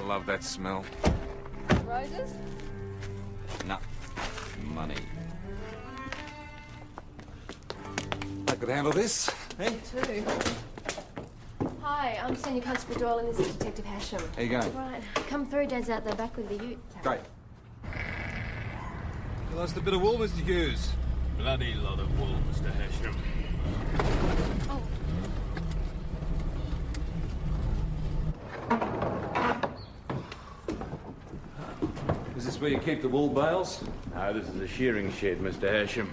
love that smell. Roses? No. Money. I could handle this, eh? Me too. Hi, I'm Senior Constable Doyle and this is Detective Hashem. How you going? Right. Come through, Dad's out the back with the ute. Great. You lost a bit of wool, Mr. Hughes. Bloody lot of wool, Mr. Hashem. Oh. Is this where you keep the wool bales? No, this is a shearing shed, Mr. Hashem.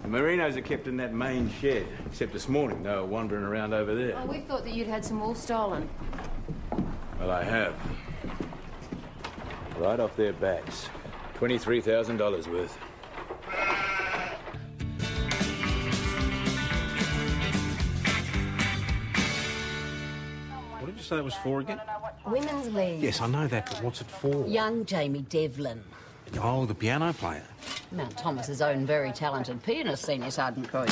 The merinos are kept in that main shed, except this morning they were wandering around over there. Oh, we thought that you'd had some wool stolen. Well, I have. Right off their backs. $23,000 worth. What did you say it was for again? Women's League. Yes, I know that, but what's it for? Young Jamie Devlin. Oh, the piano player. Mount Thomas's own very talented pianist, Senior Sergeant Croy.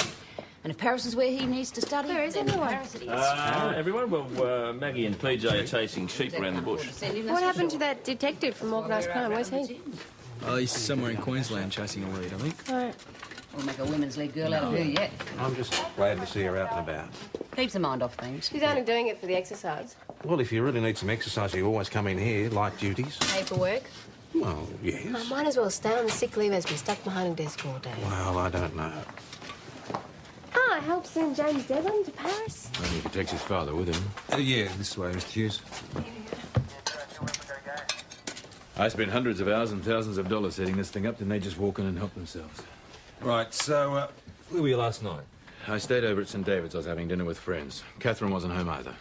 And if Paris is where he needs to study... Where is then everyone? Paris it is. Everyone? Well, Maggie and PJ are chasing sheep around the bush. What happened to that detective from organised crime? Where's he? Oh, he's somewhere in Queensland chasing a lead, I think. Right. We'll make a Women's League girl out of her yet. I'm just glad to see her out and about. Keeps her mind off things. She's only doing it for the exercise. Well, if you really need some exercise, you always come in here, light duties. Paperwork. Well, yes. I might as well stay on the sick leave as be stuck behind a desk all day. Well, I don't know. Ah, I helped send James Devlin to Paris. Only if he takes his father with him. Yeah, this way, Mr. Hughes. I spent hundreds of hours and thousands of dollars setting this thing up, then they just walk in and help themselves. Right, so, where were you last night? I stayed over at St. David's. I was having dinner with friends. Catherine wasn't home either.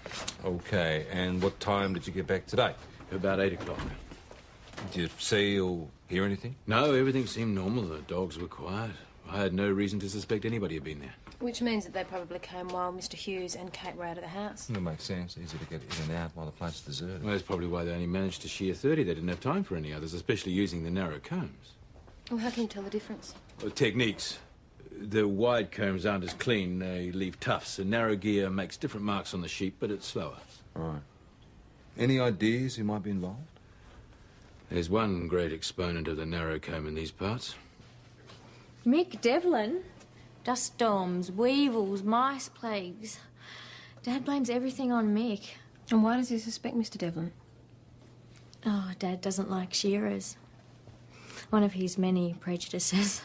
Okay, and what time did you get back today? About 8 o'clock. Did you see or hear anything? No, everything seemed normal. The dogs were quiet. I had no reason to suspect anybody had been there. Which means that they probably came while Mr. Hughes and Kate were out of the house. That makes sense. Easy to get in and out while the place is deserted. Well, that's probably why they only managed to shear 30. They didn't have time for any others, especially using the narrow combs. Well, how can you tell the difference? Well, techniques. The wide combs aren't as clean. They leave tufts. The narrow gear makes different marks on the sheep, but it's slower. Right. Any ideas who might be involved? There's one great exponent of the narrow comb in these parts. Mick Devlin? Dust storms, weevils, mice plagues. Dad blames everything on Mick. And why does he suspect Mr. Devlin? Oh, Dad doesn't like shearers. One of his many prejudices.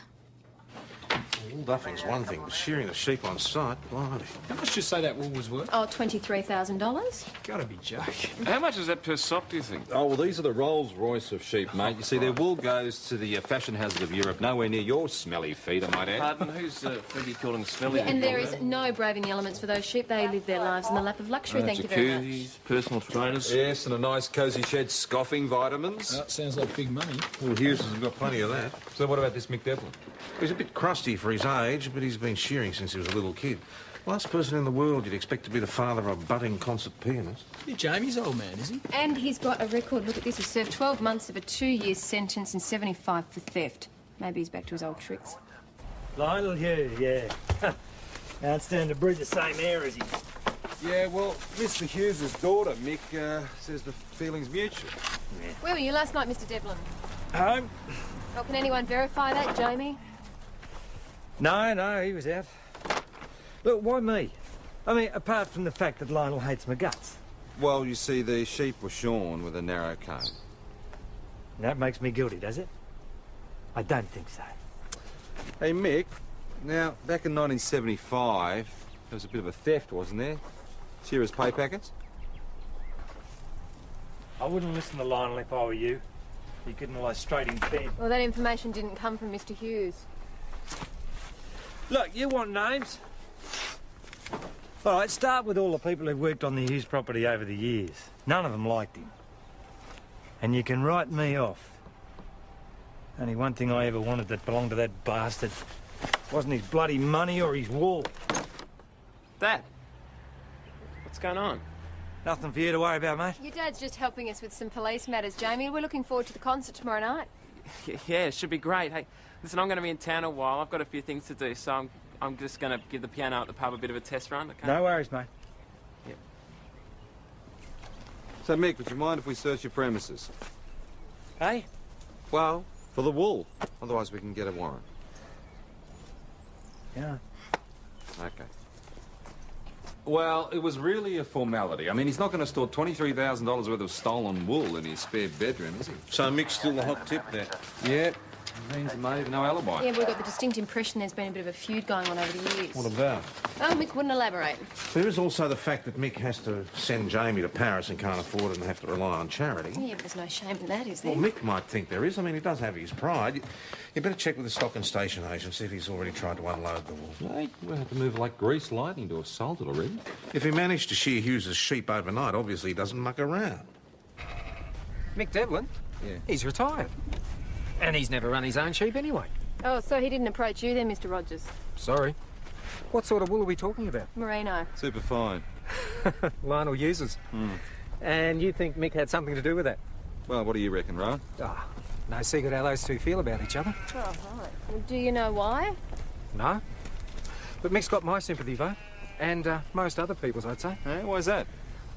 Wool duffing's one thing, but shearing the sheep on sight, blimey. How much did you say that wool was worth? Oh, $23,000. Gotta be joking. How much is that per sock, do you think? Oh, well, these are the Rolls-Royce of sheep, mate. You see, their wool goes to the fashion houses of Europe, nowhere near your smelly feet, I might add. Pardon, who's Freddie calling smelly? Yeah, and there is no braving the elements for those sheep. They live their lives in the lap of luxury, thank you very much. Jacuzzis, personal trainers. Yes, and a nice cosy shed scoffing vitamins. That sounds like big money. Well, Hughes has got plenty of that. So what about this Mick Devlin? He's a bit crusty for his age, but he's been shearing since he was a little kid. Last person in the world you'd expect to be the father of a budding concert pianist. You're Jamie's old man, is he? And he's got a record. Look at this. He served 12 months of a 2-year sentence and 75 for theft. Maybe he's back to his old tricks. Lionel Hughes, yeah. Now it's down to breathe the same air as he. Yeah, well, Mr. Hughes' daughter, Mick, says the feeling's mutual. Yeah. Where were you last night, Mr. Devlin? Home? Oh, can anyone verify that, Jamie? No, he was out. Look, why me? I mean, apart from the fact that Lionel hates my guts. Well, you see, the sheep were shorn with a narrow comb. That makes me guilty, does it? I don't think so. Hey, Mick, now, back in 1975, there was a bit of a theft, wasn't there? Shearer's pay packets? I wouldn't listen to Lionel if I were you. He couldn't lie straight in bed. Well, that information didn't come from Mr. Hughes. Look, you want names? All right, start with all the people who've worked on the Hughes property over the years. None of them liked him. And you can write me off. Only one thing I ever wanted that belonged to that bastard wasn't his bloody money or his wool. Dad, what's going on? Nothing for you to worry about, mate. Your dad's just helping us with some police matters, Jamie. We're looking forward to the concert tomorrow night. Yeah, it should be great. Hey, listen, I'm going to be in town a while. I've got a few things to do, so I'm just going to give the piano at the pub a bit of a test run, okay? No worries, mate. Yep. So, Mick, would you mind if we search your premises? Hey? Well, for the wool. Otherwise we can get a warrant. Yeah. Okay. Well, it was really a formality. I mean, he's not going to store $23,000 worth of stolen wool in his spare bedroom, is he? So Mick's still the hot tip there? Yep. Means he may have no alibi. Yeah, we've got the distinct impression there's been a bit of a feud going on over the years. What about? Oh, Mick wouldn't elaborate. There is also the fact that Mick has to send Jamie to Paris and can't afford it and have to rely on charity. Yeah, but there's no shame in that, is there? Well, Mick might think there is. I mean, he does have his pride. You better check with the stock and station agent, see if he's already tried to unload the wool. Mate, we'll have to move like grease lightning to assault it already. If he managed to shear Hughes's sheep overnight, obviously he doesn't muck around. Mick Devlin? Yeah. He's retired. And he's never run his own sheep anyway. Oh, so he didn't approach you then, Mr. Rogers? Sorry. What sort of wool are we talking about? Merino. Super fine. Lionel uses. And you think Mick had something to do with that? Well, what do you reckon, Rowan? Ah, no secret how those two feel about each other. Oh, right. Well, do you know why? No. But Mick's got my sympathy vote. And most other people's, I'd say. Hey, why's that?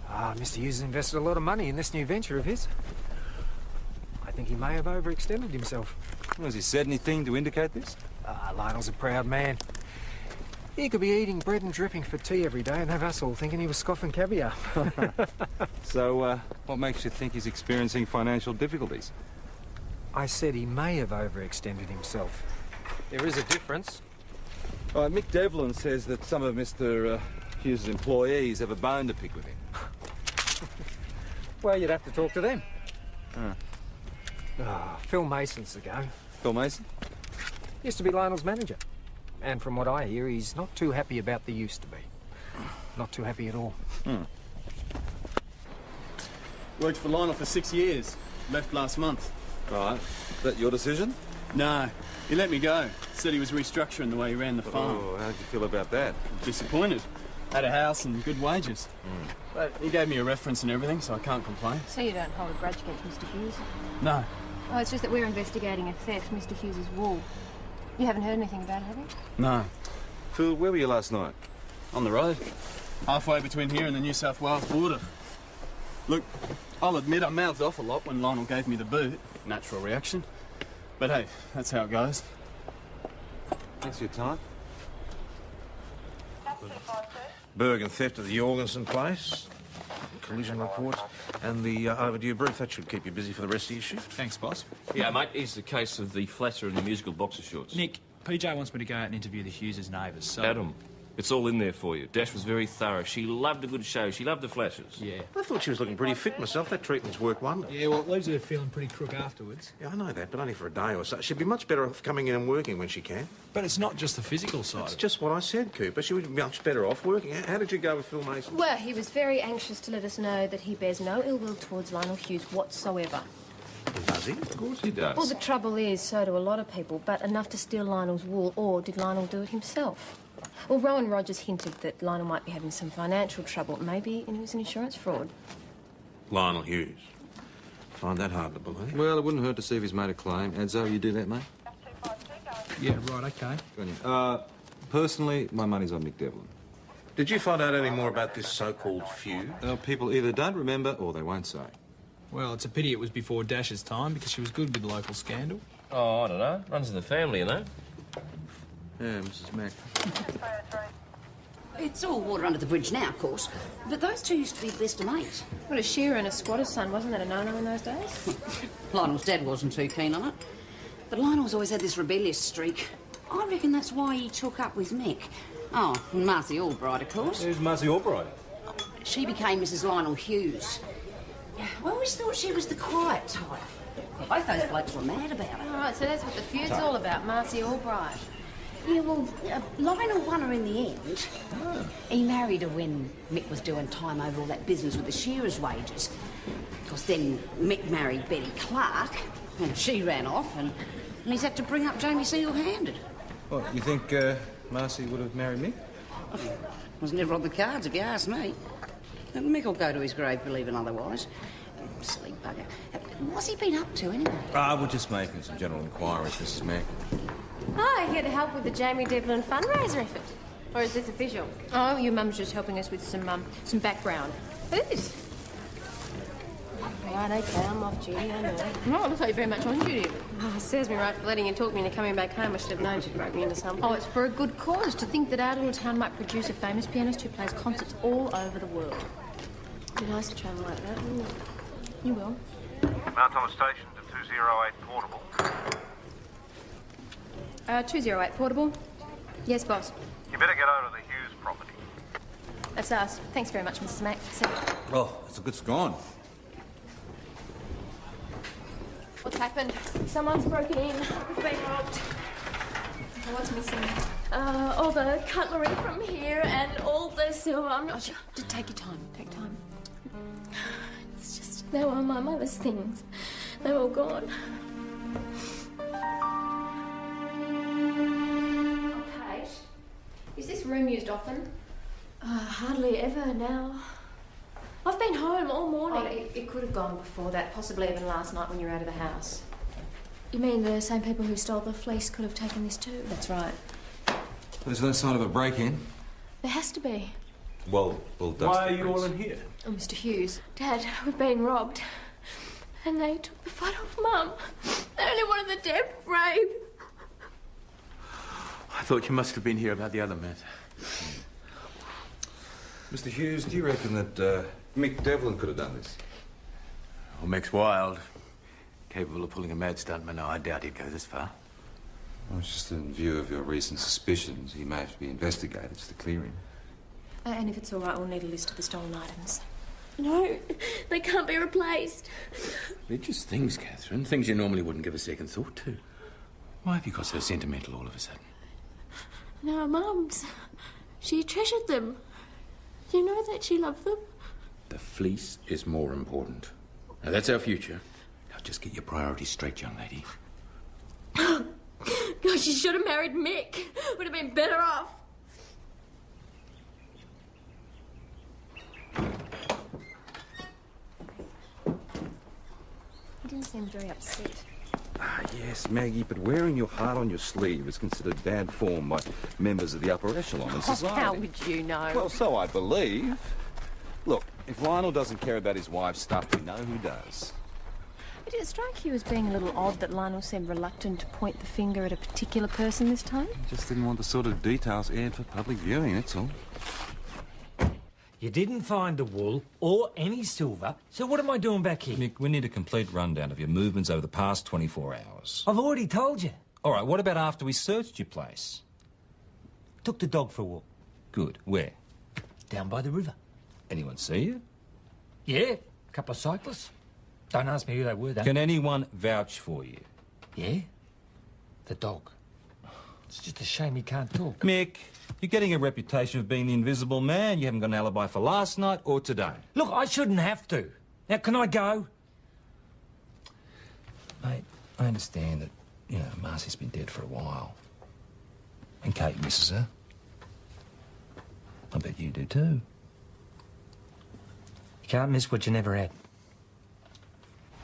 Mr. Hughes has invested a lot of money in this new venture of his. I think he may have overextended himself. Has he said anything to indicate this? Lionel's a proud man. He could be eating bread and dripping for tea every day and have us all thinking he was scoffing caviar. So, what makes you think he's experiencing financial difficulties? I said he may have overextended himself. There is a difference. Mick Devlin says that some of Mr. Hughes' employees have a bone to pick with him. Well, you'd have to talk to them. Phil Mason's the go. Phil Mason? Used to be Lionel's manager. And from what I hear, he's not too happy about the used to be. Not too happy at all. Worked for Lionel for 6 years. Left last month. Right. That your decision? No. He let me go. Said he was restructuring the way he ran the farm. Oh, how did you feel about that? Disappointed. Had a house and good wages. But he gave me a reference and everything, so I can't complain. So you don't hold a grudge against Mr. Hughes? No. Oh, it's just that we're investigating a theft, Mr. Hughes's wool. You haven't heard anything about it, have you? No. Phil, where were you last night? On the road. Halfway between here and the New South Wales border. Look, I'll admit I mouthed off a lot when Lionel gave me the boot. Natural reaction. But hey, that's how it goes. Thanks for your time. Bergen theft at the Jorgensen place, collision reports, and the overdue brief. That should keep you busy for the rest of your shift. Thanks, boss. Yeah, mate, here's the case of the flatter and the musical boxer shorts. Nick, PJ wants me to go out and interview the Hughes' neighbours, so... Adam, it's all in there for you. Dash was very thorough. She loved a good show. She loved the flashes. Yeah. I thought she was looking pretty fit myself. That treatment's worked wonders. Yeah, well, it leaves her feeling pretty crook afterwards. Yeah, I know that, but only for a day or so. She'd be much better off coming in and working when she can. But it's not just the physical side. That's just what I said, Cooper. She would be much better off working. How did you go with Phil Mason? Well, he was very anxious to let us know that he bears no ill will towards Lionel Hughes whatsoever. Does he? Of course he does. Well, the trouble is, so do a lot of people, but enough to steal Lionel's wool, or did Lionel do it himself? Well, Rowan Rogers hinted that Lionel might be having some financial trouble. Maybe it was an insurance fraud. Lionel Hughes. Find that hard to believe. Well, it wouldn't hurt to see if he's made a claim. Adzo, you do that, mate? Yeah, right, OK. Good on you. Personally, my money's on Mick Devlin. Did you find out any more about this so-called feud? People either don't remember or they won't say. Well, it's a pity it was before Dash's time, because she was good with the local scandal. Oh, I don't know. Runs in the family, you know. Yeah, Mrs. Mac. It's all water under the bridge now, of course. But those two used to be best of mates. What, a shearer and a squatter's son, wasn't that a no-no in those days? Lionel's dad wasn't too keen on it. But Lionel's always had this rebellious streak. I reckon that's why he took up with Mick. Oh, and Marcy Albright, of course. Who's Marcy Albright? She became Mrs. Lionel Hughes. I always thought she was the quiet type. Both those blokes were mad about her. All right, so that's what the feud's all about, Marcy Albright. Yeah, well, Lionel won her in the end. He married her when Mick was doing time over all that business with the shearers' wages. Of course, then Mick married Betty Clark, and she ran off, and he's had to bring up Jamie single-handed. What, you think Marcy would have married Mick? Was never on the cards, if you ask me. And Mick will go to his grave believing otherwise. Silly bugger. What's he been up to, anyway? We're just making some general inquiries, Mrs. Mac. Oh, here to help with the Jamie Devlin fundraiser effort. Or is this official? Oh, your mum's just helping us with some background. Who is? Right, OK, I'm off duty, I know. No, it looks like you're very much on duty. Oh, it serves me right for letting you talk me into coming back home. I should have known she'd broke me into something. Oh, it's for a good cause. To think that our little town might produce a famous pianist who plays concerts all over the world. It'd be nice to travel like that, wouldn't it? You will. Mount Thomas Station to 208 Portable. 208 Portable. Yes, boss. You better get over to the Hughes property. That's us. Thanks very much, Mrs. Mack. See you. Oh, it's a good scone. What's happened? Someone's broken in. We've been robbed. What's missing? All the cutlery from here and all the silver. I'm not sure. Just take your time. Take time. It's just, they were my mother's things. They were all gone. Kate, is this room used often? Hardly ever now. I've been home all morning. Oh, it could have gone before that, possibly even last night when you were out of the house. You mean the same people who stole the fleece could have taken this too? That's right. There's no sign of a break-in. There has to be. Well, dust. Why are you all in here? Oh, Mr. Hughes. Dad, we've been robbed. And they took the photo of Mum. They only wanted the dead frame. I thought you must have been here about the other matter. Mr. Hughes, do you reckon that Mick Devlin could have done this? Well, Mick's wild. Capable of pulling a mad stuntman. No, I doubt he'd go this far. Well, it's just in view of your recent suspicions, he may have to be investigated just to clear him. And if it's all right, we'll need a list of the stolen items. No, they can't be replaced. They're just things, Catherine. Things you normally wouldn't give a second thought to. Why have you got so sentimental all of a sudden? They were Mum's. She treasured them. You know that she loved them. The fleece is more important. Now, that's our future. Now, just get your priorities straight, young lady. God, she should have married Mick. Would have been better off. He didn't seem very upset. Ah, yes, Maggie, but wearing your heart on your sleeve is considered bad form by members of the upper echelon of society. How would you know? Well, so I believe. Look, if Lionel doesn't care about his wife's stuff, we know who does. Did it strike you as being a little odd that Lionel seemed reluctant to point the finger at a particular person this time? Just didn't want the sort of details aired for public viewing, that's all. You didn't find the wool or any silver, so what am I doing back here? Nick, we need a complete rundown of your movements over the past 24 hours. I've already told you. All right, what about after we searched your place? Took the dog for a walk. Good. Where? Down by the river. Anyone see you? Yeah, a couple of cyclists. Don't ask me who they were, though. Can anyone vouch for you? Yeah? The dog. It's just a shame he can't talk. Mick, you're getting a reputation of being the invisible man. You haven't got an alibi for last night or today. Look, I shouldn't have to. Now, can I go? Mate, I understand that, you know, Marcy's been dead for a while. And Kate misses her. I bet you do too. You can't miss what you never had.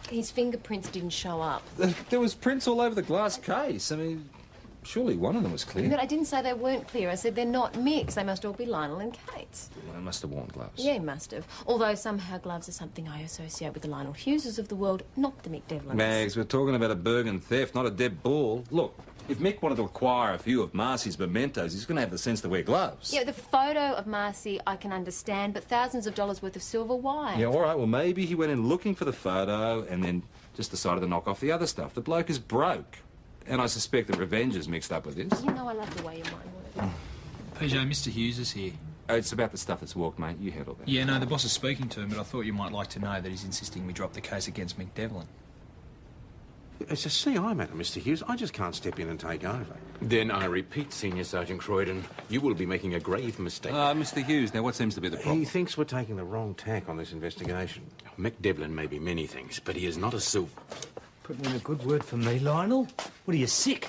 His fingerprints didn't show up. There was prints all over the glass case. I mean, surely one of them was clear. But I didn't say they weren't clear. I said they're not Mick's. They must all be Lionel and Kate's. Well, I must have worn gloves. Yeah, he must have. Although somehow gloves are something I associate with the Lionel Hugheses of the world, not the Mick Devlins. Mags, we're talking about a Bergen theft, not a dead ball. Look, if Mick wanted to acquire a few of Marcy's mementos, he's going to have the sense to wear gloves. Yeah, the photo of Marcy I can understand, but thousands of dollars worth of silver, why? Yeah, all right, well, maybe he went in looking for the photo and then just decided to knock off the other stuff. The bloke is broke. And I suspect that revenge is mixed up with this. You know I love the way your mind works. PJ, Mr. Hughes is here. Oh, it's about the stuff that's walked, mate. You handle that. Yeah, no, the boss is speaking to him, but I thought you might like to know that he's insisting we drop the case against Mick Devlin. It's a CI matter, Mr. Hughes. I just can't step in and take over. Then I repeat, Senior Sergeant Croydon, you will be making a grave mistake. Mr. Hughes, now what seems to be the problem? He thinks we're taking the wrong tack on this investigation. Mick Devlin may be many things, but he is not a silver. Putting in a good word for me, Lionel. What are you, sick?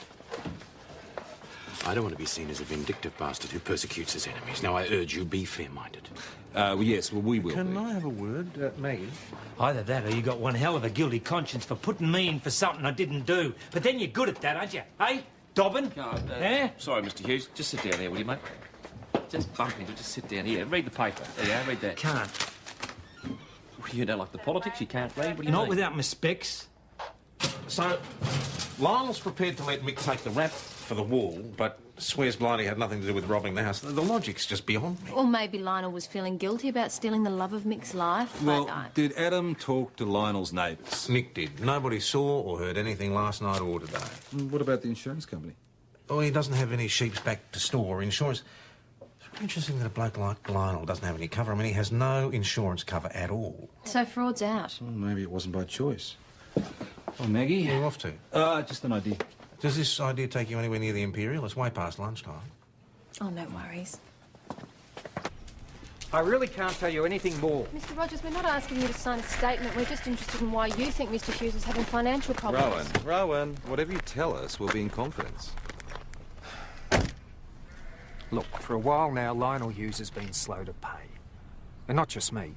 I don't want to be seen as a vindictive bastard who persecutes his enemies. Now, I urge you, be fair-minded. Well, yes, well, we will. Can I have a word, Maggie? Either that or you got one hell of a guilty conscience for putting me in for something I didn't do. But then you're good at that, aren't you? Hey, Dobbin? Eh? Sorry, Mr. Hughes. Just sit down here, will you, mate? Just bump into it. Just sit down here. Read the paper. There you are. Read that. Can't. You don't like the politics, you can't read, what do you Not mean? without my specs. So, Lionel's prepared to let Mick take the rap for the wall, but swears Blighty had nothing to do with robbing the house. The logic's just beyond me. Or maybe Lionel was feeling guilty about stealing the love of Mick's life. Well, but, did Adam talk to Lionel's neighbours? Mick did. Nobody saw or heard anything last night or today. What about the insurance company? Oh, he doesn't have any sheep's back to store or insurance. It's interesting that a bloke like Lionel doesn't have any cover. I mean, he has no insurance cover at all. So fraud's out. Well, maybe it wasn't by choice. Oh, Maggie? Where are you off to? Just an idea. Does this idea take you anywhere near the Imperial? It's way past lunchtime. Oh, no worries. I really can't tell you anything more. Mr. Rogers, we're not asking you to sign a statement. We're just interested in why you think Mr. Hughes is having financial problems. Rowan, whatever you tell us, we'll be in confidence. Look, for a while now, Lionel Hughes has been slow to pay. And not just me.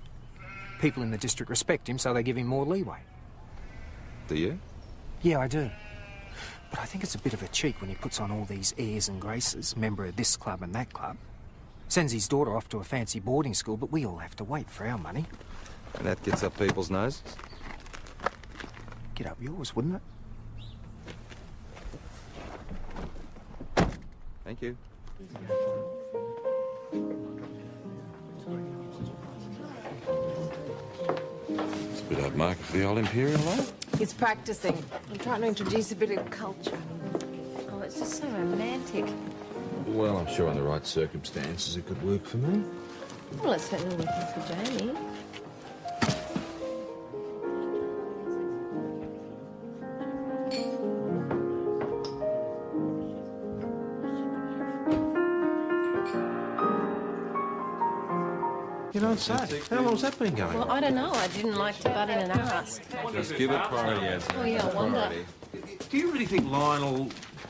People in the district respect him, so they give him more leeway. Do you? Yeah, I do. But I think it's a bit of a cheek when he puts on all these airs and graces, member of this club and that club. Sends his daughter off to a fancy boarding school, but we all have to wait for our money. And that gets up people's noses? Get up yours, wouldn't it? Thank you. It's a bit out market for the old Imperial, though. He's practicing. I'm trying to introduce a bit of culture. Oh, it's just so romantic. Well, I'm sure under the right circumstances it could work for me. Well, it's certainly working for Jamie. You don't say. How long's that been going Well, on? I don't know. I didn't like to butt in and ask. Just give it priority, Anthony. Oh, yeah, I wonder. Priority. Do you really think Lionel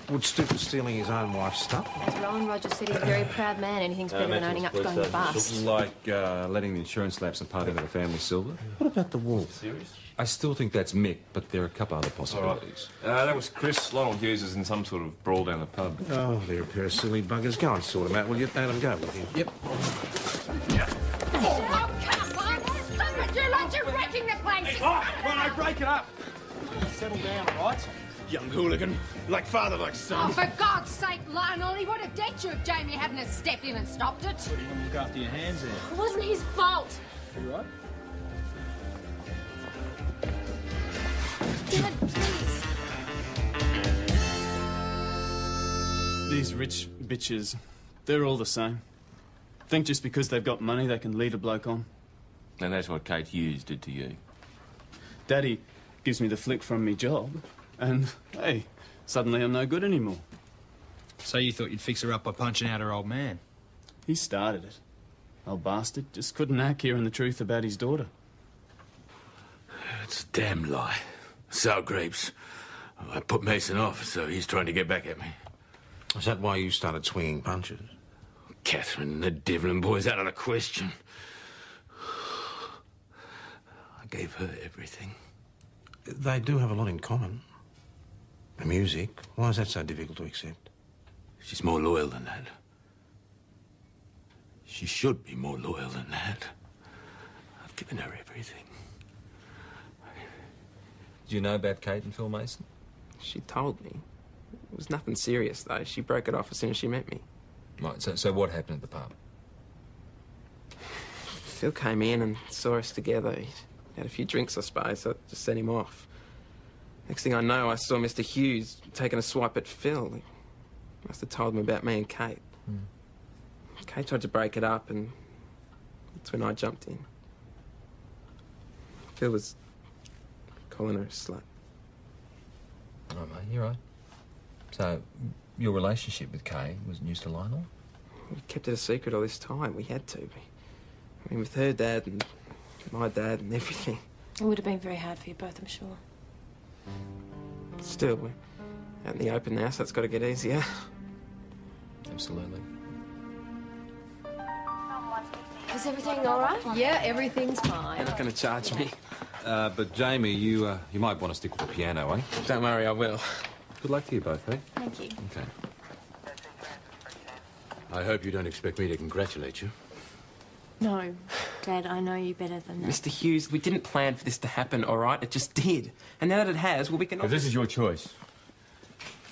would stoop to stealing his own wife's stuff? As Rowan Rogers said, he's a very proud man. Anything's better than owning up to going bust. Like letting the insurance lapse and part into the family silver. What about the wall? Serious? I still think that's Mick, but there are a couple other possibilities. That was Chris. Lionel Hughes is in some sort of brawl down the pub. Oh, they're a pair of silly buggers. Go and sort them out, will you? Adam, go with you. Yep. Oh, come on! Stop it! You're like you're wrecking the place! Well, I break it up. Settle down, all right? Young hooligan. Like father, like Oh, son. for God's sake, Lionel, he would have decked you if Jamie hadn't have stepped in and stopped it. You want to look after your hands there. It wasn't his fault. You right? Dad, please. These rich bitches, they're all the same. Think just because they've got money they can lead a bloke on. And that's what Kate Hughes did to you. Daddy gives me the flick from me job, and, hey, suddenly I'm no good anymore. So you thought you'd fix her up by punching out her old man? He started it. Old bastard just couldn't hack hearing the truth about his daughter. It's a damn lie. Sour grapes. I put Mason off, so he's trying to get back at me. Is that why you started swinging punches? Catherine and the Devlin boys out of the question. I gave her everything. They do have a lot in common. The music. Why is that so difficult to accept? She's more loyal than that. She should be more loyal than that. I've given her everything. Do you know about Kate and Phil Mason? She told me. It was nothing serious, though. She broke it off as soon as she met me. Right, so what happened at the pub? Phil came in and saw us together. He had a few drinks, I suppose, so it just set him off. Next thing I know, I saw Mr. Hughes taking a swipe at Phil. He must have told him about me and Kate. Kate tried to break it up, and that's when I jumped in. Phil was calling her a slut. All right, mate, you're right. So, your relationship with Kay was news to Lionel? We kept it a secret all this time. We had to. I mean, with her dad and my dad and everything. It would have been very hard for you both, I'm sure. Still, we're out in the open now, so it's got to get easier. Absolutely. Is everything all right? Yeah, everything's fine. They're not going to charge me. But Jamie, you might want to stick with the piano, eh? Don't worry, I will. Good luck to you both, eh? Thank you. Okay. I hope you don't expect me to congratulate you. No. Dad, I know you better than that. Mr. Hughes, we didn't plan for this to happen, all right? It just did. And now that it has, well, we can... If this is your choice,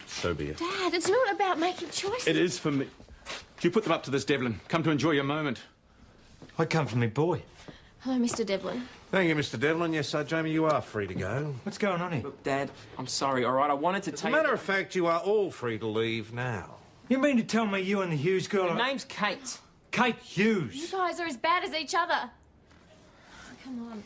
so be it. Dad, it's not about making choices. It is for me. You put them up to this, Devlin. Come to enjoy your moment. I come from my boy. Hello, Mr. Devlin. Thank you, Mr. Devlin. Yes, Jamie, you are free to go. What's going on here? Look, Dad, I'm sorry, all right? I wanted to As a take... matter of fact, you are all free to leave now. You mean to tell me you and the Hughes girl Her are... name's Kate. Kate Hughes? You guys are as bad as each other. Come on.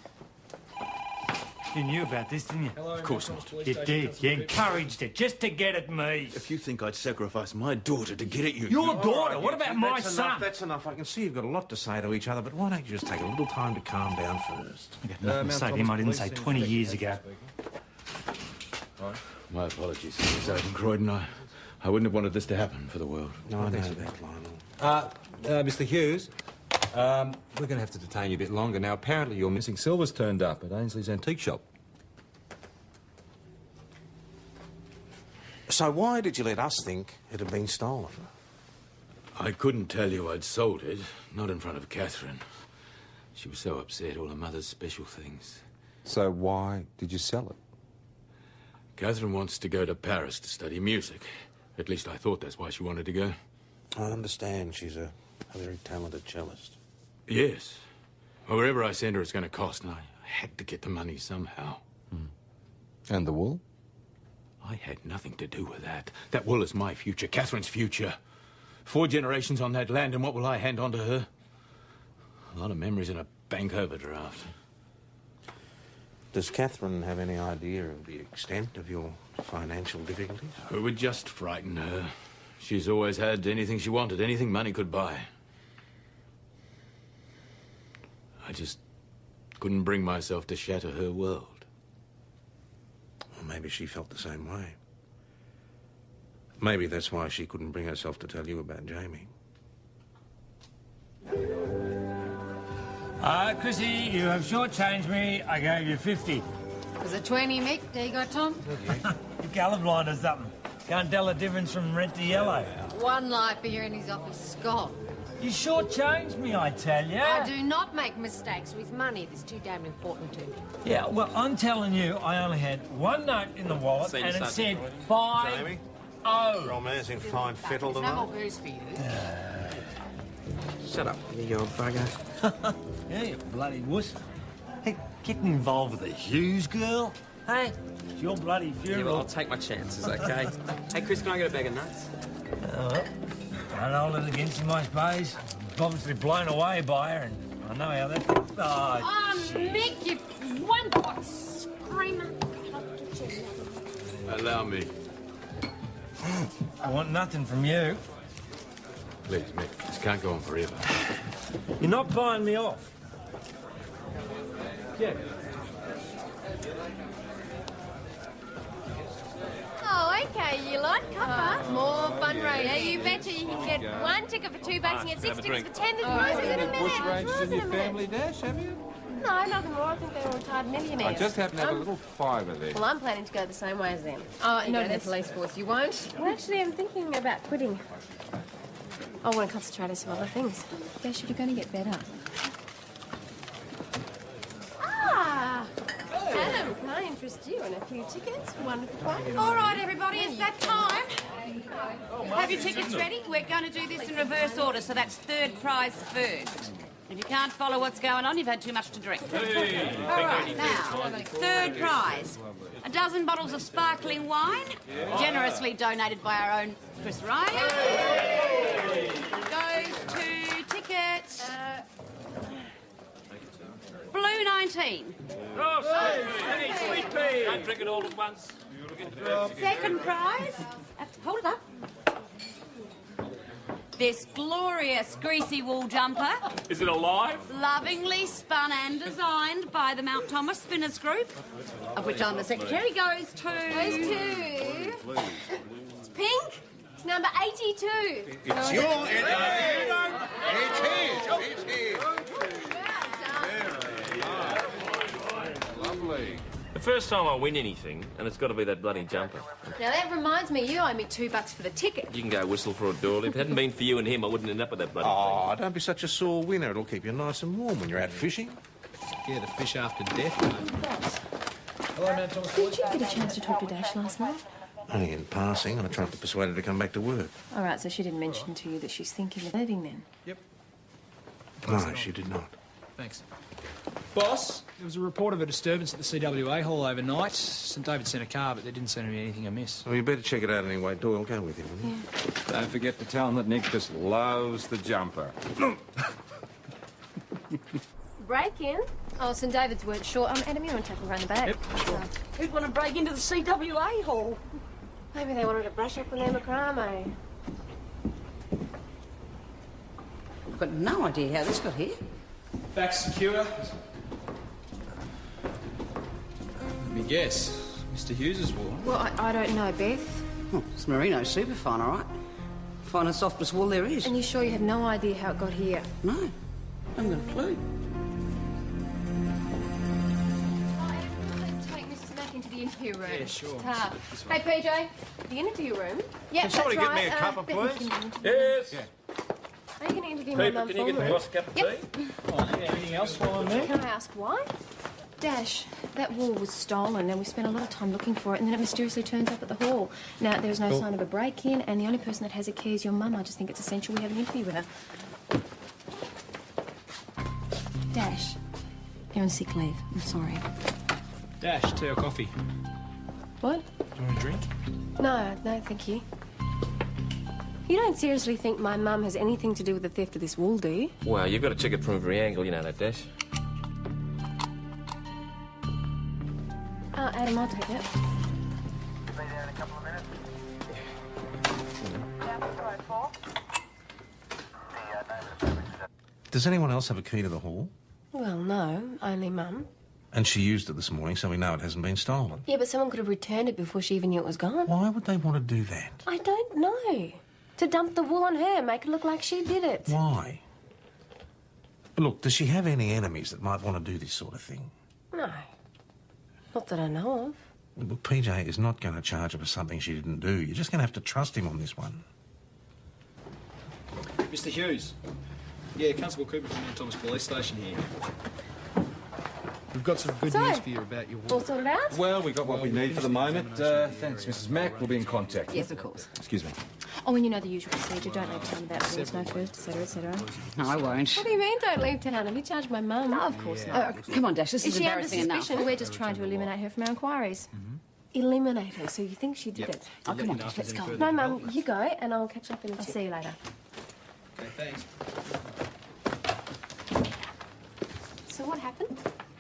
You knew about this, didn't you? Of course not. You did. You encouraged it just to get at me. If you think I'd sacrifice my daughter to get at you... Your daughter? Right, what about my that's son? Enough, that's enough. I can see you've got a lot to say to each other, but why don't you just take a little time to calm down first? I got nothing to say to him I didn't say 20 years ago. My apologies, Miss Aidan Croydon. I wouldn't have wanted this to happen for the world. No, I know that, Lionel. Mr. Hughes, we're going to have to detain you a bit longer. Now, apparently your missing silver's turned up at Ainsley's antique shop. So why did you let us think it had been stolen? I couldn't tell you I'd sold it, not in front of Catherine. She was so upset, all her mother's special things. So why did you sell it? Catherine wants to go to Paris to study music. At least I thought that's why she wanted to go. I understand she's a very talented cellist. Yes. Well, wherever I send her, it's going to cost, and I had to get the money somehow. And the wool? I had nothing to do with that. That wool is my future, Catherine's future. 4 generations on that land, and what will I hand on to her? A lot of memories in a bank overdraft. Does Catherine have any idea of the extent of your financial difficulties? It would just frighten her. She's always had anything she wanted, anything money could buy. I just couldn't bring myself to shatter her world. Well, maybe she felt the same way. Maybe that's why she couldn't bring herself to tell you about Jamie. Chrissy, you have shortchanged me. I gave you 50. Was it 20, Mick? There you go, Tom. You colourblind or something. Can't tell the difference from red to yellow. One life here in his office, Scott. You shortchanged me, I tell you. I do not make mistakes with money that's too damn important to me. Yeah, well, I'm telling you, I only had one note in the wallet, and it said 5-0. Jamie? Romancing fine fiddle There's no tonight. more booze for you. Shut up, you old bugger. Yeah, you bloody wuss. Hey, getting involved with a Hughes girl? Hey, it's your bloody Yeah, funeral. well, I'll take my chances, okay? Hey, Chris, can I get a bag of nuts? Don't hold it against him, I suppose. He's obviously blown away by her, and I know how that... Oh, Mick, you one-pot screamer. Allow me. I want nothing from you. Please, Mick, this can't go on forever. You're not buying me off. Yeah. Oh, okay, you like cuppa? More fundraising. Yeah, you betcha you can get one ticket for $2 and get 6 tickets for 10. There's prizes in a minute. Bush ranches Prizes in in your a minute. family dash, have you? No, nothing more. I think they're all retired millionaires. I just happen to have a little fiver there. Well, I'm planning to go the same way as them. Oh, You not go, in the that's- police force, you won't. Well, actually, I'm thinking about quitting. I want to concentrate on some other things. Guess you're going to get better. Ah! Adam, can I interest you in a few tickets? Wonderful play. All right, everybody, it's that time. Have your tickets ready? We're going to do this in reverse order, so that's third prize first. If you can't follow what's going on, you've had too much to drink. All right, now, third prize. 12 bottles of sparkling wine, generously donated by our own Chris Ryan. Goes to ticket... Blue 19. Don't drink it all at once. Second prize. Hold it up. This glorious greasy wool jumper, Is it alive? lovingly spun and designed by the Mount Thomas Spinners Group, of which I'm the secretary, goes to... It's pink. It's number 82. It's your... It is. Lovely. The first time I win anything, and it's got to be that bloody jumper. Now, that reminds me, you owe me $2 for the ticket. You can go whistle for a doily. If it hadn't been for you and him, I wouldn't end up with that bloody Oh, don't be such a sore winner. It'll keep you nice and warm when you're out fishing. Yeah, the fish after death, mate. Hello, man, Thomas. Did you get a chance to talk to Dash last night? Only in passing. I tried to persuade her to come back to work. All right, so she didn't mention to you that she's thinking of leaving then? Yep. No, she did not. Thanks. Boss, there was a report of a disturbance at the CWA hall overnight. St David sent a car, but there didn't seem to be anything amiss. Well, you better check it out anyway. Doyle, go with him, will you? Don't forget to tell him that Nick just loves the jumper. Break in? Oh, St David's weren't sure. Adam, you want to take a around the back? Yep, sure. Who'd want to break into the CWA hall? Maybe they wanted to brush up on their macrame. I've got no idea how this got here. Back secure. Let me guess. Mr Hughes's wool. Well, I don't know, Beth. Oh, it's merino superfine, all right. Fine and softest wool there is. And you sure you have no idea how it got here? No, I haven't got a clue. Take Mrs Mack into the interview room. Yeah, sure. Car. Hey, PJ, the interview room? Yeah, Can somebody that's get me a right. cuppa, Beth, please? you can- Yes. Are you going to interview my Peter, mum can you get the formally? boss a cup of tea? Yep. Oh, anything else while I'm there? Can I ask why? Dash, that wool was stolen and we spent a lot of time looking for it and then it mysteriously turns up at the hall. Now, there's no sign of a break-in and the only person that has a key is your mum. I just think it's essential we have an interview with her. Dash, you're on sick leave. I'm sorry. Dash, tea or coffee? What? Do you want a drink? No, thank you. You don't seriously think my mum has anything to do with the theft of this wool, do you? Well, you've got to check it from every angle, you know that, Dash. Adam, I'll take it. Be there in a couple of minutes. Does anyone else have a key to the hall? Well, no, only Mum. And she used it this morning, so we know it hasn't been stolen. Yeah, but someone could have returned it before she even knew it was gone. Why would they want to do that? I don't know. To dump the wool on her, make it look like she did it. Why? Look, does she have any enemies that might want to do this sort of thing? No. Not that I know of. Look, PJ is not going to charge her for something she didn't do. You're just going to have to trust him on this one. Mr Hughes. Yeah, Constable Cooper from the Thomas Police Station here. We've got some good news for you about your All sorted out? Well, we got what we need for the moment. Thanks, Mrs Mack. We'll be in contact. Yes, of course. Excuse me. Oh, and you know the usual procedure. Don't leave town about things, no first, etc., etc. No, I won't. What do you mean, don't leave town? Have you charged my mum? No, of course not. Come on, Dash, this is Is she under embarrassing enough. suspicion? We're just trying to eliminate her from our inquiries. Eliminate her, so you think she did it? Oh, come on, Dash, let's go. No, Mum, you go, and I'll catch up in a I'll see you later. Okay, thanks. So what happened?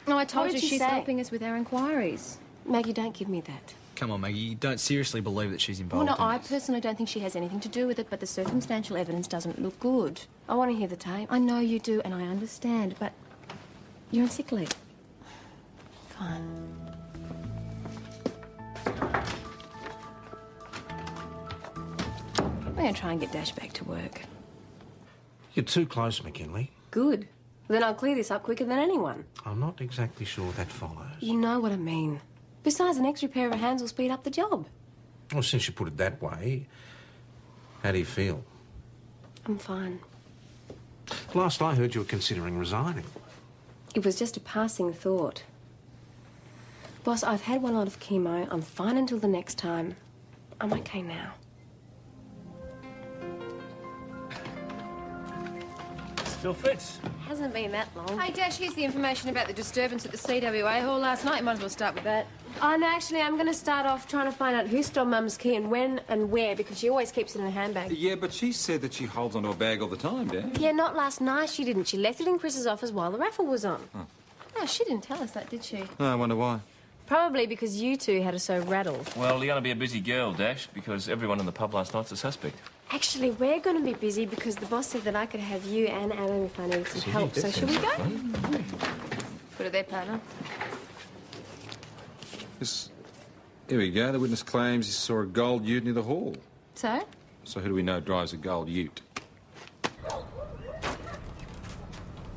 No, I told you she's helping us with our inquiries. Maggie, don't give me that. Come on, Maggie, you don't seriously believe that she's Well, involved no, in I this? personally don't think she has anything to do with it, but the circumstantial evidence doesn't look good. I want to hear the tape. I know you do, and I understand, but you're on sick leave. Fine. I'm going to try and get Dash back to work. You're too close, McKinley. Good. Then I'll clear this up quicker than anyone. I'm not exactly sure that follows. You know what I mean. Besides, an extra pair of hands will speed up the job. Well, since you put it that way, how do you feel? I'm fine. Last I heard, you were considering resigning. It was just a passing thought. Boss, I've had one lot of chemo. I'm fine until the next time. I'm okay now. Still fits. Hasn't been that long. Hey, Dash, here's the information about the disturbance at the CWA hall last night. You might as well start with that. And actually, I'm going to start off trying to find out who stole Mum's key and when and where, because she always keeps it in her handbag. Yeah, but she said that she holds onto a bag all the time, Dan. Yeah, not last night she didn't. She left it in Chris's office while the raffle was on. Oh. No, she didn't tell us that, did she? I wonder why. Probably because you two had her so rattled. Well, you're going to be a busy girl, Dash, because everyone in the pub last night's a suspect. Actually, we're going to be busy because the boss said that I could have you and Adam if I needed some help. So should we go? Put it there, partner. Here we go. The witness claims he saw a gold ute near the hall. So? So who do we know drives a gold ute?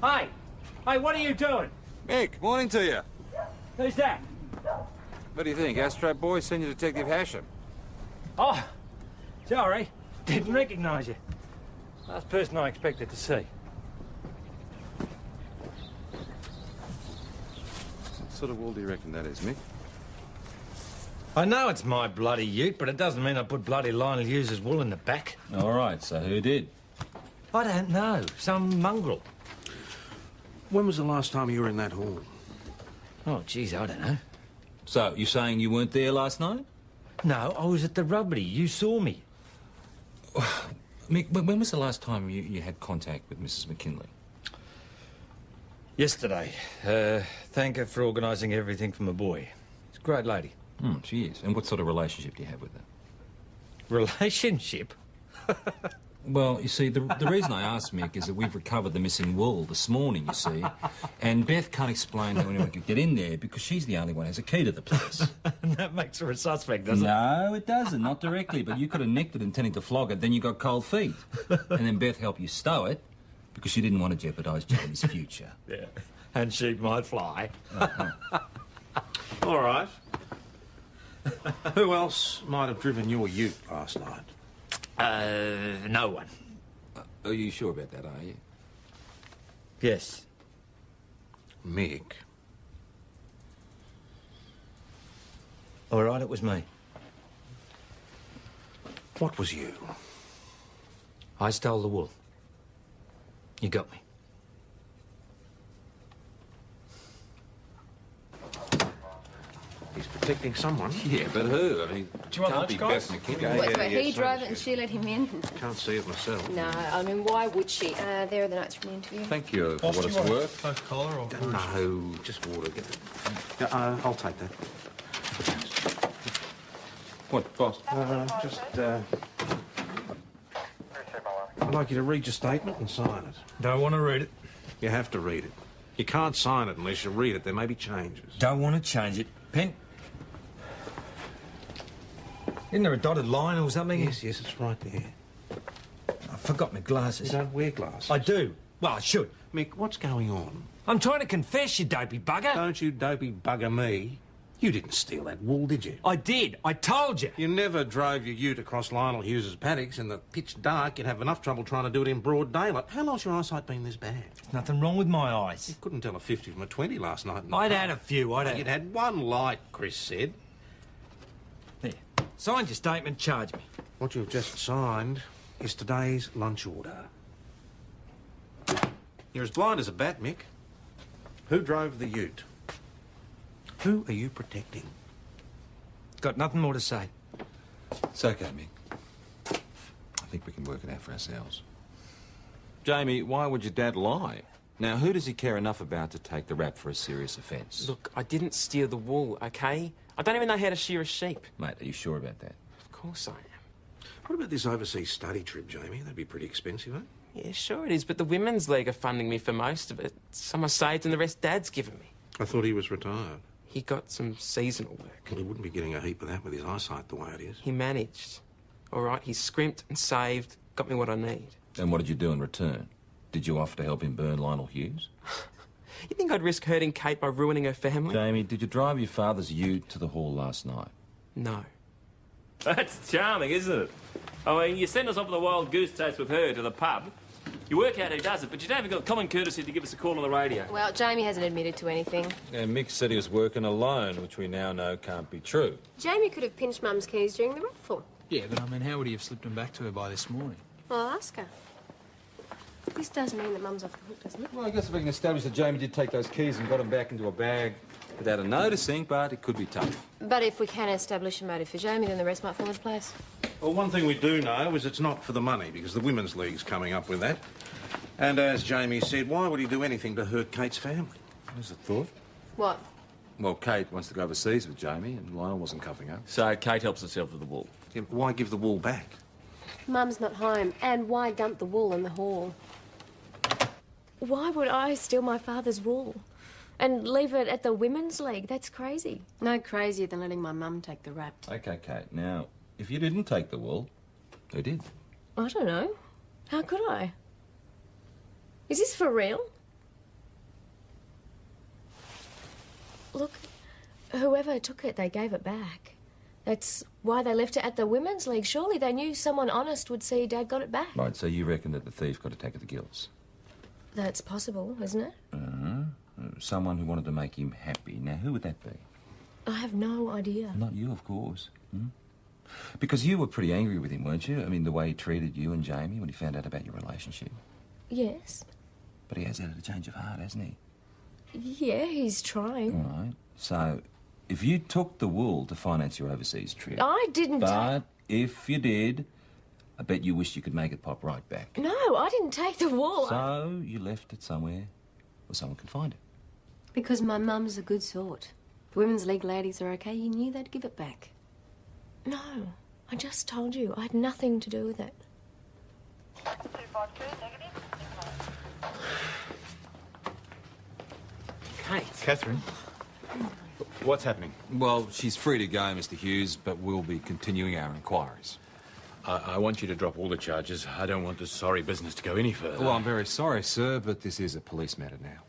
Hey! Hey, what are you doing? Mick, morning to you. Who's that? What do you think, Astro Boy, Senior Detective Hashem? Oh, sorry. Didn't recognise you. Last person I expected to see. What sort of wool do you reckon that is, Mick? I know it's my bloody ute, but it doesn't mean I put bloody Lionel Hughes' wool in the back. All right, so who did? I don't know. Some mongrel. When was the last time you were in that hall? Oh, geez, I don't know. So, you saying you weren't there last night? No, I was at the rubbery. You saw me. Mick, when was the last time you had contact with Mrs. McKinley? Yesterday. Thank her for organising everything for my boy. She's a great lady. She is. And what sort of relationship do you have with her? Relationship? Well, you see, the reason I asked, Mick, is that we've recovered the missing wool this morning, you see. And Beth can't explain how anyone could get in there because she's the only one who has a key to the place. And that makes her a suspect, doesn't it? No, it doesn't. Not directly. But you could have nicked it intending to flog it, then you got cold feet. And then Beth helped you stow it because she didn't want to jeopardise Jamie's future. Yeah. And she might fly. All right. Who else might have driven your ute last night? No one. Are you sure about that, are you? Yes. Mick. All right, it was me. What was you? I stole the wool. You got me. He's protecting someone. Yeah, but who? I mean, Do you want can't lunch, be guys? Beth McKinley. What's about he drove it and she let him in? Can't see it myself. No, I mean, why would she? There are the notes from the interview. Thank you for Boss, what do it's you want worth. Coca-Cola or... No, just water. Get it. Yeah, I'll take that. What, boss? I'd like you to read your statement and sign it. Don't want to read it. You have to read it. You can't sign it unless you read it. There may be changes. Don't want to change it. Pen? Isn't there a dotted line or something? Yes, it's right there. I forgot my glasses. You don't wear glasses. I do. Well, I should. Mick, what's going on? I'm trying to confess, you dopey bugger. Don't you dopey bugger me. You didn't steal that wool, did you? I did. I told you. You never drove your ute across Lionel Hughes' paddocks in the pitch dark. You'd have enough trouble trying to do it in broad daylight. How long's your eyesight been this bad? There's nothing wrong with my eyes. You couldn't tell a 50 from a 20 last night. I'd had a few. You'd had one light, Chris said. There. Signed your statement, charge me. What you've just signed is today's lunch order. You're as blind as a bat, Mick. Who drove the ute? Who are you protecting? Got nothing more to say. It's okay, Mick. I think we can work it out for ourselves. Jamie, why would your dad lie? Now, who does he care enough about to take the rap for a serious offence? Look, I didn't steal the wool, okay? I don't even know how to shear a sheep. Mate, are you sure about that? Of course I am. What about this overseas study trip, Jamie? That'd be pretty expensive, eh? Yeah, sure it is, but the Women's League are funding me for most of it. Some I saved and the rest Dad's given me. I thought he was retired. He got some seasonal work. Well, he wouldn't be getting a heap of that with his eyesight the way it is. He managed. All right, he scrimped and saved, got me what I need. And what did you do in return? Did you offer to help him burn Lionel Hughes? You think I'd risk hurting Kate by ruining her family? Jamie, did you drive your father's ute to the hall last night? No. That's charming, isn't it? I mean, you send us off on the wild goose chase with her to the pub. You work out who does it, but you don't even got common courtesy to give us a call on the radio. Well, Jamie hasn't admitted to anything. And Mick said he was working alone, which we now know can't be true. Jamie could have pinched Mum's keys during the raffle. Yeah, but I mean, how would he have slipped them back to her by this morning? Well, I'll ask her. This does mean that Mum's off the hook, doesn't it? Well, I guess if we can establish that Jamie did take those keys and got them back into a bag without her noticing, but it could be tough. But if we can establish a motive for Jamie, then the rest might fall into place. Well, one thing we do know is it's not for the money, because the Women's League's coming up with that. And as Jamie said, why would he do anything to hurt Kate's family? There's a thought. What? Well, Kate wants to go overseas with Jamie, and Lionel wasn't cuffing up. So Kate helps herself with the wool. Yeah, but why give the wool back? Mum's not home, and why dump the wool in the hall? Why would I steal my father's wool and leave it at the Women's League? That's crazy. No crazier than letting my mum take the rap. Okay, Kate. Now, if you didn't take the wool, who did? I don't know. How could I? Is this for real? Look, Whoever took it, they gave it back. That's why they left it at the Women's League. Surely they knew someone honest would see Dad got it back. Right, so you reckon that the thief got attack of the gills? That's possible, isn't it? Someone who wanted to make him happy. Now, who would that be? I have no idea. Not you, of course. Because you were pretty angry with him, weren't you? I mean, the way he treated you and Jamie when he found out about your relationship. Yes. But he has had a change of heart, hasn't he? Yeah, he's trying. All right. So, if you took the wool to finance your overseas trip... I didn't But if you did, I bet you wish you could make it pop right back. No, I didn't take the wool. So, you left it somewhere where someone could find it. Because my mum's a good sort. The Women's League ladies are okay. You knew they'd give it back. No, I just told you. I had nothing to do with it. 252, negative. Kate. Catherine. What's happening? Well, she's free to go, Mr. Hughes, but we'll be continuing our inquiries. I want you to drop all the charges. I don't want this sorry business to go any further. Well, I'm very sorry, sir, but this is a police matter now.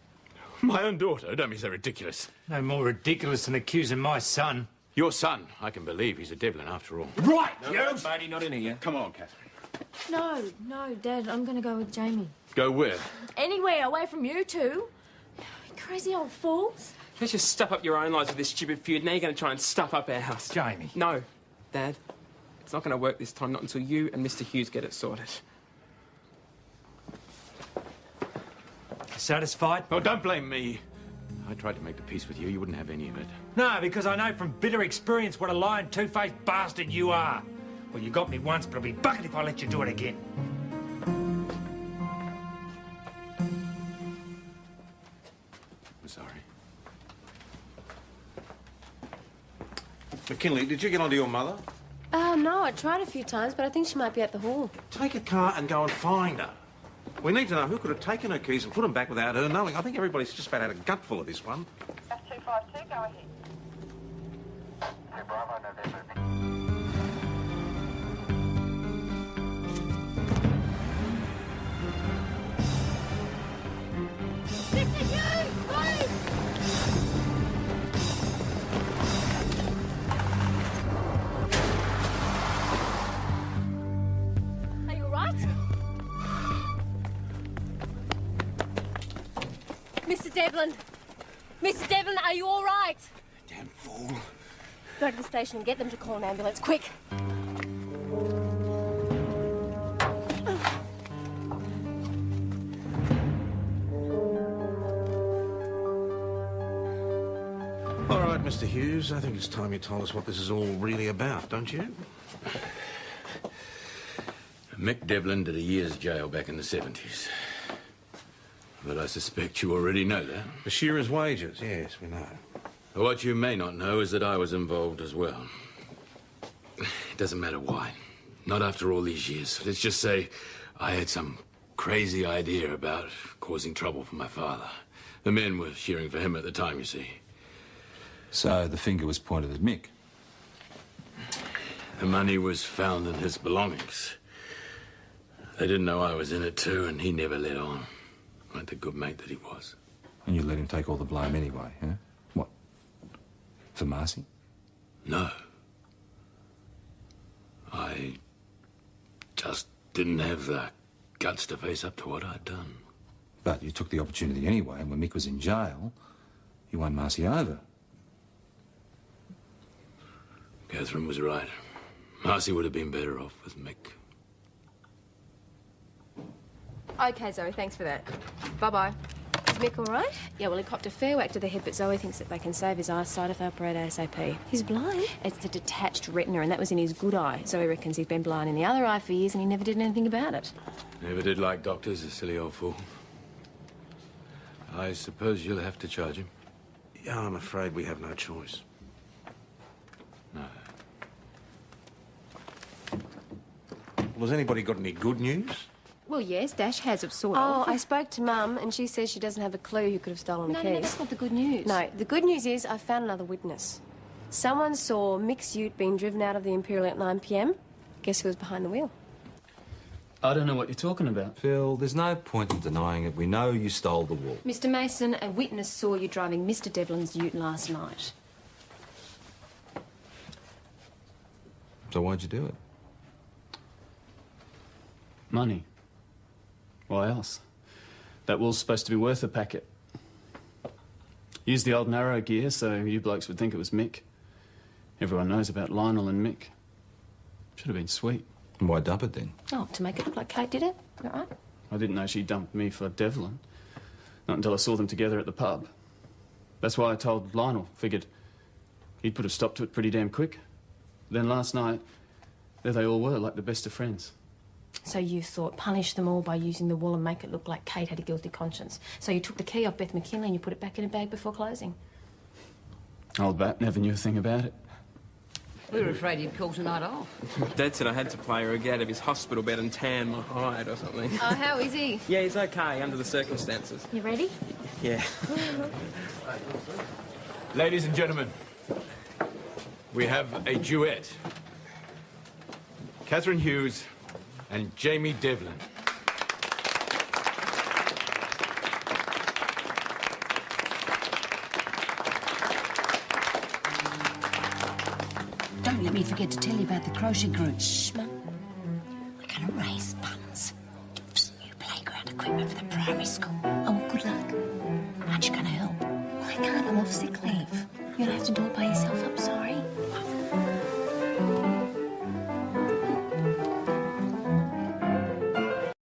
My own daughter? Don't be so ridiculous. No more ridiculous than accusing my son. Your son? I can believe he's a Devlin after all. Right, No, Barney, not in here. Come on, Catherine. No, Dad, I'm going to go with Jamie. Go where? Anywhere away from you two. Crazy old fools. Let's just stuff up your own lives with this stupid feud. Now you're going to try and stuff up our house. Jamie. No, Dad. It's not going to work this time, not until you and Mr. Hughes get it sorted. Satisfied? Oh, don't blame me. I tried to make the peace with you. You wouldn't have any of it. No, because I know from bitter experience what a lying, two-faced bastard you are. Well, you got me once, but I'll be bucketed if I let you do it again. I'm sorry. McKinley, did you get onto your mother? No, I tried a few times, but I think she might be at the hall. Take a car and go and find her. We need to know who could have taken her keys and put them back without her knowing. I think everybody's just about had a gutful of this one. That's 252, go ahead. 2 Bravo, November. Are you all right? Mr. Devlin! Mr. Devlin, are you all right? Damn fool. Go to the station and get them to call an ambulance, quick. All right, Mr. Hughes, I think it's time you told us what this is all really about, don't you? Mick Devlin did a year's jail back in the 70s. But I suspect you already know that. The shearer's wages, yes, we know. But what you may not know is that I was involved as well. It doesn't matter why. Not after all these years. Let's just say I had some crazy idea about causing trouble for my father. The men were shearing for him at the time, you see. So the finger was pointed at Mick. The money was found in his belongings. They didn't know I was in it too, and he never let on. Like the good mate that he was. And you let him take all the blame anyway, huh? What? For Marcy? No. I just didn't have the guts to face up to what I'd done. But you took the opportunity anyway, and when Mick was in jail, you won Marcy over. Catherine was right. Marcy would have been better off with Mick. OK, Zoe, thanks for that. Bye-bye. Is Mick all right? Yeah, well, he copped a fair whack to the head, but Zoe thinks that they can save his eyesight if they operate ASAP. He's blind? It's a detached retina, and that was in his good eye. Zoe reckons he's been blind in the other eye for years, and he never did anything about it. Never did like doctors, a silly old fool. I suppose you'll have to charge him. Yeah, I'm afraid we have no choice. No. Well, has anybody got any good news? Well, yes, Dash has, sort of. Oh, I spoke to Mum, and she says she doesn't have a clue who could have stolen the keys. No, that's not the good news. No, the good news is I found another witness. Someone saw Mick's ute being driven out of the Imperial at 9 p.m. Guess who was behind the wheel? I don't know what you're talking about. Phil, there's no point in denying it. We know you stole the wool. Mr. Mason, a witness saw you driving Mr. Devlin's ute last night. So why'd you do it? Money. Why else? That wool's supposed to be worth a packet. Used the old narrow gear so you blokes would think it was Mick. Everyone knows about Lionel and Mick. Should have been sweet. And why dump it then? Oh, to make it look like Kate did it? All right. I didn't know she dumped me for Devlin. Not until I saw them together at the pub. That's why I told Lionel. Figured he'd put a stop to it pretty damn quick. Then last night, there they all were, like the best of friends. So you thought punish them all by using the wool and make it look like Kate had a guilty conscience. So you took the key off Beth McKinley and you put it back in a bag before closing. Old Bat never knew a thing about it. We were afraid he'd call tonight off. Dad said I had to play her out of his hospital bed and tan my hide or something. Oh, how is he? Yeah, he's okay under the circumstances. You ready? Yeah. Ladies and gentlemen, we have a duet. Catherine Hughes and Jamie Devlin. Don't let me forget to tell you about the crochet group. Shh, Mum. We're going to raise funds. For some new playground equipment for the primary school. Oh, good luck. Aren't you going to help? I can't. I'm off sick leave. You'll have to do it by yourself. I'm sorry.